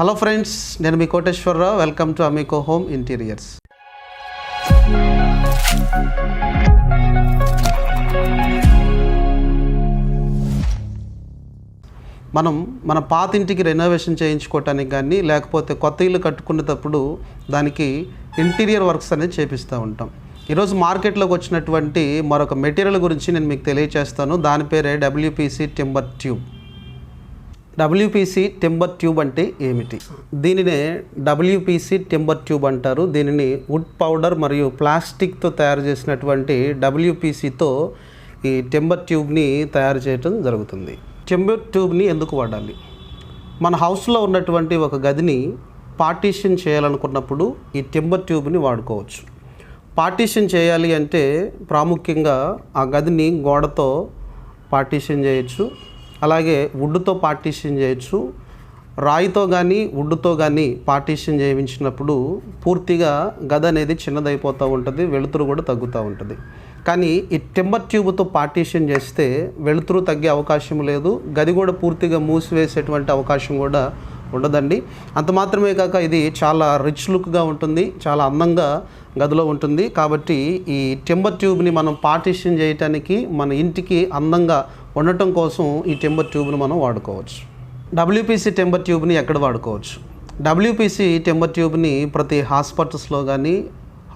Hello friends, నేను మీ Koteswararao. Welcome to Amico home interiors. మన పాత ఇంటికి రెనోవేషన్ చేయించుకోవటానికి కానీ లేకపోతే కొత్త ఇల్లు కట్టుకునేటప్పుడు దానికి ఇంటీరియర్ వర్క్స్ అనేది చేపిస్తూ ఉంటాం. ఈరోజు మార్కెట్లోకి వచ్చినటువంటి మరొక మెటీరియల్ గురించి నేను మీకు తెలియజేస్తాను. దాని పేరే WPC timber tube. WPC timber tube అంటే ఏమిటి? దీనినే WPC టింబర్ ట్యూబ్ అంటారు. దీనిని వుడ్ పౌడర్ మరియు ప్లాస్టిక్తో తయారు చేసినటువంటి WPCతో ఈ టింబర్ ట్యూబ్ని తయారు చేయడం జరుగుతుంది. టింబర్ ట్యూబ్ని ఎందుకు వాడాలి? మన హౌస్లో ఉన్నటువంటి ఒక గదిని పార్టీషన్ చేయాలనుకున్నప్పుడు ఈ టింబర్ ట్యూబ్ని వాడుకోవచ్చు. పార్టీషన్ చేయాలి అంటే ప్రాముఖ్యంగా ఆ గదిని గోడతో పార్టీషన్ చేయొచ్చు, అలాగే వుడ్తో పార్టీషన్ చేయొచ్చు. రాయితో కానీ వుడ్తో కానీ పార్టీషన్ చేయించినప్పుడు పూర్తిగా గది అనేది చిన్నదైపోతూ ఉంటుంది, వెలుతురు కూడా తగ్గుతూ ఉంటుంది. కానీ ఈ టింబర్ ట్యూబ్తో పార్టీషన్ చేస్తే వెలుతురు తగ్గే అవకాశం లేదు, గది కూడా పూర్తిగా మూసివేసేటువంటి అవకాశం కూడా ఉండదండి. అంత మాత్రమే కాక ఇది చాలా రిచ్ లుక్గా ఉంటుంది, చాలా అందంగా గదిలో ఉంటుంది. కాబట్టి ఈ టింబర్ ట్యూబ్ని మనం పార్టీషన్ చేయటానికి, మన ఇంటికి అందంగా ఉండటం కోసం ఈ టింబర్ ట్యూబ్ని మనం వాడుకోవచ్చు. WPC టింబర్ ట్యూబ్ని ఎక్కడ వాడుకోవచ్చు? WPC టింబర్ ట్యూబ్ని ప్రతి హాస్పిటల్స్లో కానీ,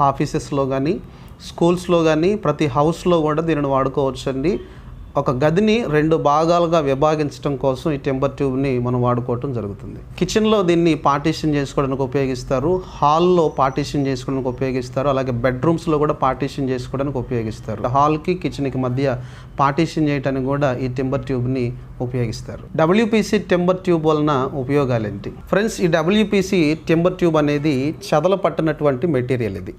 ఆఫీసెస్లో కానీ, స్కూల్స్లో కానీ, ప్రతి హౌస్లో కూడా దీనిని వాడుకోవచ్చు అండి. ఒక గదిని 2 భాగాలుగా విభాగించడం కోసం ఈ టింబర్ ట్యూబ్ని మనం వాడుకోవటం జరుగుతుంది. కిచెన్లో దీన్ని పార్టీషన్ చేసుకోవడానికి ఉపయోగిస్తారు, హాల్లో పార్టీషన్ చేసుకోవడానికి ఉపయోగిస్తారు, అలాగే బెడ్రూమ్స్లో కూడా పార్టీషన్ చేసుకోవడానికి ఉపయోగిస్తారు. హాల్కి కిచెన్కి మధ్య పార్టీషన్ చేయడానికి కూడా ఈ టింబర్ ట్యూబ్ని ఉపయోగిస్తారు. WPC టింబర్ ట్యూబ్ వలన ఉపయోగాలు ఏంటి? ఫ్రెండ్స్, ఈ WPC టింబర్ ట్యూబ్ అనేది చెదలు పట్టినటువంటి మెటీరియల్. ఇది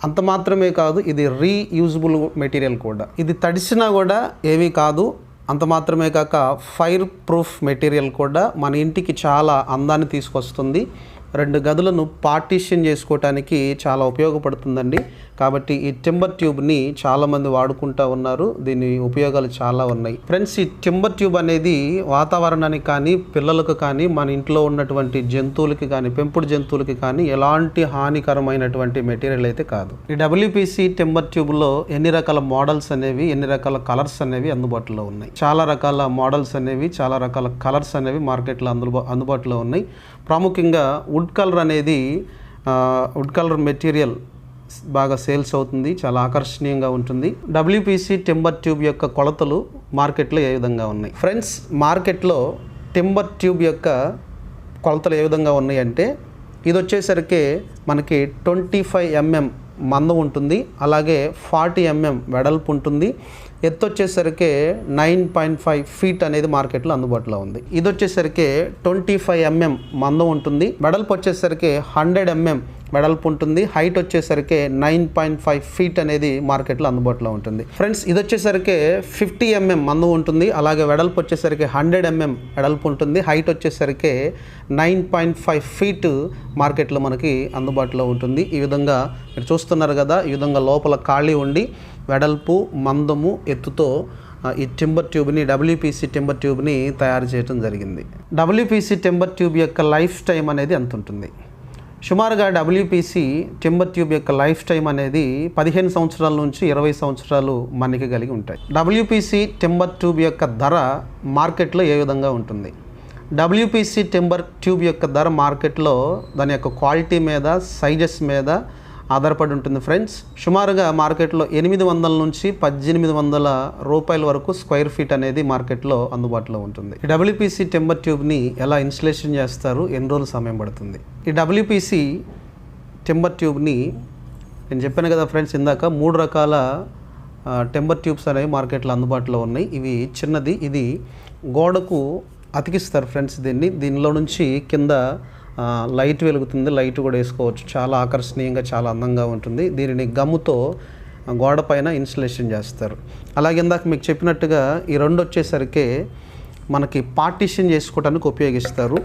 అంత మాత్రమే కాదు, ఇది రీయూజబుల్ మెటీరియల్ కూడా. ఇది తడిసినా కూడా ఏమీ కాదు. అంత మాత్రమే కాక ఫైర్ ప్రూఫ్ మెటీరియల్ కూడా. మన ఇంటికి చాలా అందాన్ని తీసుకొస్తుంది. 2 గదులను పార్టీషన్ చేసుకోవటానికి చాలా ఉపయోగపడుతుందండి. కాబట్టి ఈ టింబర్ ట్యూబ్ని చాలామంది వాడుకుంటూ ఉన్నారు. దీని ఉపయోగాలు చాలా ఉన్నాయి. ఫ్రెండ్స్, ఈ టింబర్ ట్యూబ్ అనేది వాతావరణానికి కానీ, పిల్లలకు కానీ, మన ఇంట్లో ఉన్నటువంటి జంతువులకి కానీ, పెంపుడు జంతువులకి కానీ ఎలాంటి హానికరమైనటువంటి మెటీరియల్ అయితే కాదు. ఈ WPC టింబర్ ట్యూబ్లో ఎన్ని రకాల మోడల్స్ అనేవి, ఎన్ని రకాల కలర్స్ అనేవి అందుబాటులో ఉన్నాయి. చాలా రకాల మోడల్స్ అనేవి, చాలా రకాల కలర్స్ అనేవి మార్కెట్లో అందుబాటులో ఉన్నాయి. ప్రాముఖ్యంగా వుడ్ కలర్ మెటీరియల్ బాగా సేల్స్ అవుతుంది, చాలా ఆకర్షణీయంగా ఉంటుంది. WPC టింబర్ ట్యూబ్ యొక్క కొలతలు మార్కెట్లో ఏ విధంగా ఉన్నాయి? ఫ్రెండ్స్, మార్కెట్లో టింబర్ ట్యూబ్ యొక్క కొలతలు ఏ విధంగా ఉన్నాయి అంటే, ఇది వచ్చేసరికి మనకి 25 mm మందం ఉంటుంది, అలాగే 40 mm వెడల్పు ఉంటుంది. ఎత్తు వచ్చేసరికి 9.5 feet అనేది మార్కెట్లో అందుబాటులో ఉంది. ఇది వచ్చేసరికి 25 mm మందం ఉంటుంది, వెడల్పు వచ్చేసరికి 100 mm వెడల్పు ఉంటుంది. హైట్ వచ్చేసరికి 9.5 feet అనేది మార్కెట్లో అందుబాటులో ఉంటుంది. ఫ్రెండ్స్, ఇది వచ్చేసరికి 50 mm మందం ఉంటుంది, అలాగే వెడల్పు వచ్చేసరికి 100 mm వెడల్పు ఉంటుంది. హైట్ వచ్చేసరికి 9.5 feet మార్కెట్లో మనకి అందుబాటులో ఉంటుంది. ఈ విధంగా మీరు చూస్తున్నారు కదా, ఈ విధంగా లోపల ఖాళీ ఉండి వెడల్పు, మందము, ఎత్తుతో ఈ టింబర్ ట్యూబ్ని, WPC టింబర్ ట్యూబ్ని తయారు చేయడం జరిగింది. WPC టింబర్ ట్యూబ్ యొక్క లైఫ్ టైం అనేది ఎంత ఉంటుంది? సుమారుగా WPC టింబర్ ట్యూబ్ యొక్క లైఫ్ టైం అనేది 15 సంవత్సరాల నుంచి 20 సంవత్సరాలు మనకి కలిగి ఉంటాయి. WPC టింబర్ ట్యూబ్ యొక్క ధర మార్కెట్లో ఏ విధంగా ఉంటుంది? WPC టింబర్ ట్యూబ్ యొక్క ధర మార్కెట్లో దాని యొక్క క్వాలిటీ మీద, సైజెస్ మీద ఆధారపడి ఉంటుంది. ఫ్రెండ్స్, సుమారుగా మార్కెట్లో 800 నుంచి 1800 రూపాయల వరకు స్క్వేర్ ఫీట్ అనేది మార్కెట్లో అందుబాటులో ఉంటుంది. ఈ WPC టింబర్ ట్యూబ్ని ఎలా ఇన్స్టలేషన్ చేస్తారు, ఎన్ని రోజులు సమయం పడుతుంది? ఈ WPC టింబర్ ట్యూబ్ని నేను చెప్పాను కదా ఫ్రెండ్స్ ఇందాక, 3 రకాల టింబర్ ట్యూబ్స్ అనేవి మార్కెట్లో అందుబాటులో ఉన్నాయి. ఇవి చిన్నది, ఇది గోడకు అతికిస్తారు ఫ్రెండ్స్. దీనిలో నుంచి కింద లైట్ వెలుగుతుంది, లైట్ కూడా వేసుకోవచ్చు. చాలా ఆకర్షణీయంగా, చాలా అందంగా ఉంటుంది. దీనిని గమ్ముతో గోడ పైన ఇన్స్టలేషన్ చేస్తారు. అలాగే ఇందాక మీకు చెప్పినట్టుగా ఈ 2 వచ్చేసరికి మనకి పార్టీషన్ చేసుకోవడానికి ఉపయోగిస్తారు.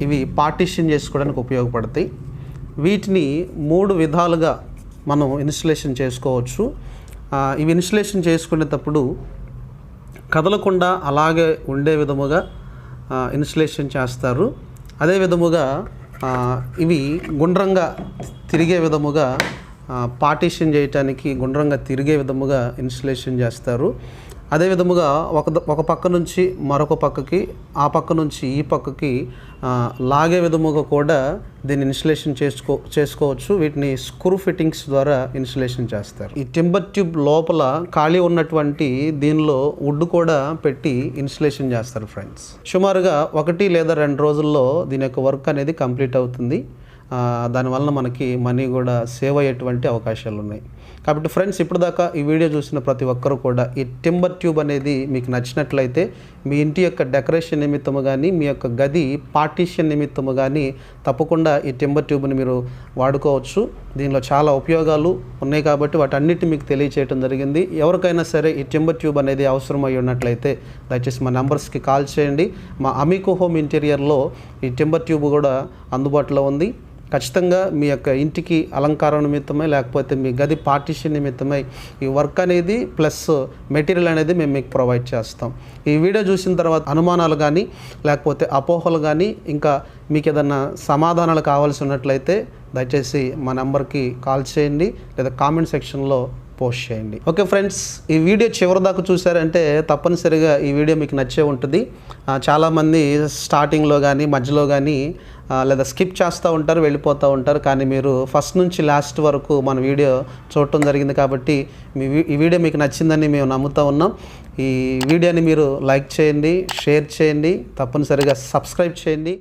ఇవి పార్టీషన్ చేసుకోవడానికి ఉపయోగపడతాయి. వీటిని 3 విధాలుగా మనం ఇన్స్టలేషన్ చేసుకోవచ్చు. ఇవి ఇన్స్టలేషన్ చేసుకునేటప్పుడు కదలకుండా అలాగే ఉండే విధముగా ఇన్స్టలేషన్ చేస్తారు. అదే విధముగా ఇవి గుండ్రంగా తిరిగే విధముగా పార్టీషన్ చేయటానికి గుండ్రంగా తిరిగే విధముగా ఇన్స్టలేషన్ చేస్తారు. అదే విధముగా ఒక పక్క నుంచి మరొక పక్కకి, ఆ పక్క నుంచి ఈ పక్కకి లాగే విధముగా కూడా దీన్ని ఇన్స్టలేషన్ చేసుకోవచ్చు. వీటిని స్క్రూ ఫిట్టింగ్స్ ద్వారా ఇన్స్టలేషన్ చేస్తారు. ఈ టింబర్ ట్యూబ్ లోపల ఖాళీ ఉన్నటువంటి దీనిలో వుడ్ కూడా పెట్టి ఇన్స్టలేషన్ చేస్తారు ఫ్రెండ్స్. సుమారుగా 1 లేదా 2 రోజుల్లో దీని యొక్క వర్క్ అనేది కంప్లీట్ అవుతుంది. దానివల్ల మనకి మనీ కూడా సేవ్ అయ్యేటువంటి అవకాశాలు ఉన్నాయి. కాబట్టి ఫ్రెండ్స్, ఇప్పుడు దాకా ఈ వీడియో చూసిన ప్రతి ఒక్కరు కూడా ఈ టింబర్ ట్యూబ్ అనేది మీకు నచ్చినట్లయితే మీ ఇంటి యొక్క డెకరేషన్ నిమిత్తము కానీ, మీ యొక్క గది పార్టీషన్ నిమిత్తము కానీ తప్పకుండా ఈ టింబర్ ట్యూబ్ని మీరు వాడుకోవచ్చు. దీనిలో చాలా ఉపయోగాలు ఉన్నాయి కాబట్టి వాటన్నిటిని మీకు తెలియచేయడం జరిగింది. ఎవరికైనా సరే ఈ టింబర్ ట్యూబ్ అనేది అవసరమై ఉన్నట్లయితే దయచేసి మా నెంబర్స్కి కాల్ చేయండి. మా అమికో హోమ్ ఇంటీరియర్లో ఈ టింబర్ ట్యూబ్ కూడా అందుబాటులో ఉంది. ఖచ్చితంగా మీ యొక్క ఇంటికి అలంకారం నిమిత్తమై, లేకపోతే మీ గది పార్టీషన్ నిమిత్తమై ఈ వర్క్ అనేది ప్లస్ మెటీరియల్ అనేది మేము మీకు ప్రొవైడ్ చేస్తాం. ఈ వీడియో చూసిన తర్వాత అనుమానాలు కానీ, లేకపోతే అపోహలు కానీ, ఇంకా మీకు ఏదన్నా సమాధానాలు కావాల్సి ఉన్నట్లయితే దయచేసి మా నెంబర్కి కాల్ చేయండి లేదా కామెంట్ సెక్షన్లో పోస్ట్ చేయండి. ఓకే ఫ్రెండ్స్, ఈ వీడియో చివరి దాకా చూసారంటే తప్పనిసరిగా ఈ వీడియో మీకు నచ్చే ఉంటుంది. చాలామంది స్టార్టింగ్లో కానీ, మధ్యలో కానీ లేదా స్కిప్ చేస్తూ ఉంటారు, వెళ్ళిపోతూ ఉంటారు. కానీ మీరు ఫస్ట్ నుంచి లాస్ట్ వరకు మన వీడియో చూడటం జరిగింది కాబట్టి ఈ వీడియో మీకు నచ్చిందని మేము నమ్ముతూ ఉన్నాం. ఈ వీడియోని మీరు లైక్ చేయండి, షేర్ చేయండి, తప్పనిసరిగా సబ్స్క్రైబ్ చేయండి.